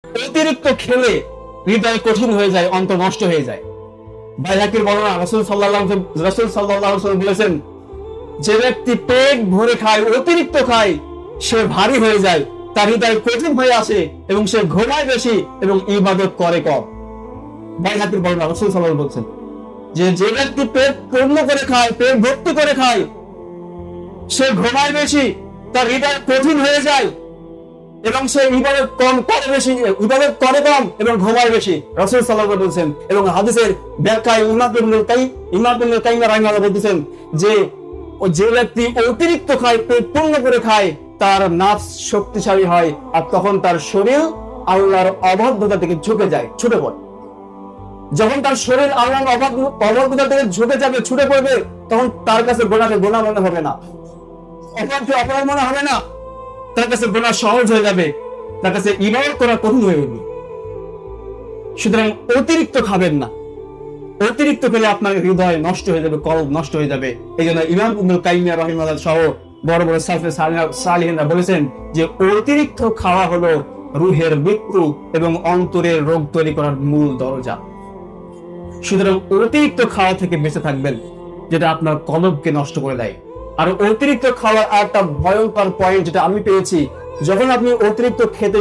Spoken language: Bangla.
অতিরিক্ত খেলে হৃদয় কঠিন হয়ে যায়, অন্তর নষ্ট হয়ে যায়। বাইহাকির বর্ণনা, রাসূল সাল্লাল্লাহু আলাইহি ওয়াসাল্লাম বলেছেন, যে ব্যক্তি পেট ভরে খায়, অতিরিক্ত খায়, সে ভারী হয়ে যায়, তার হৃদয় কঠিন হয়ে আসে এবং সে ঘুমায় বেশি এবং ইবাদত করে কম। বাইহাকির বর্ণনা, রাসূল সাল্লাল্লাহু আলাইহি ওয়াসাল্লাম বলছেন যে ব্যক্তি পেট পূর্ণ করে খায়, পেট ভর্তি করে খায়, সে ঘুমায় বেশি, তার হৃদয় কঠিন হয়ে যায় এবং সে ইবাদত কম করে বেশি, ইবাদত করে কম এবং ঘুমায় বেশি। রাসূল সাল্লাল্লাহু আলাইহি ওয়াসাল্লাম বলেছেন। এবং হাদিসের ব্যাখ্যায় ইমাম ইবনুল কাইয়্যিম রাহিমাহুল্লাহ বলতেছেন যে ব্যক্তি অতিরিক্ত খায়, পেট পূর্ণ করে খায়, তার নফস শক্তিশালী হয় আর তখন তার শরীর আল্লাহর অবাধ্যতা থেকে ঝুঁকে যায়, ছুটে পড়ে। যখন তার শরীর আল্লাহর অবাধ্যতা থেকে ঝুঁকে যাবে, ছুটে পড়বে, তখন তার কাছে গুনাহকে গুনাহ মনে হবে না, অপরাধকে অপরাধ মনে হবে না, তার কাছে গুনাহ সহজ হয়ে যাবে, তার কাছে ইবাদত করা কঠিন হয়ে উঠবে। সুতরাং অতিরিক্ত খাবেন না, অতিরিক্ত খেলে আপনার হৃদয় নষ্ট হয়ে যাবে, কলব নষ্ট হয়ে যাবে। এই জন্য ইমাম ইবনুল কাইয়্যিম রাহিমাহুল্লাহ সহ বড় বড় সালফে সালিহিনরা বলেছেন যে অতিরিক্ত খাওয়া হলো রূহের মৃত্যু এবং অন্তরের রোগ তৈরি করার মূল দরজা। সুতরাং অতিরিক্ত খাওয়া থেকে বেঁচে থাকবেন, যেটা আপনার কলবকে নষ্ট করে দেয়। আর অতিরিক্ত খাওয়ার একটা ভয়ঙ্কর পয়েন্ট যেটা আমি পেয়েছি, যখন আপনি অতিরিক্ত খেতে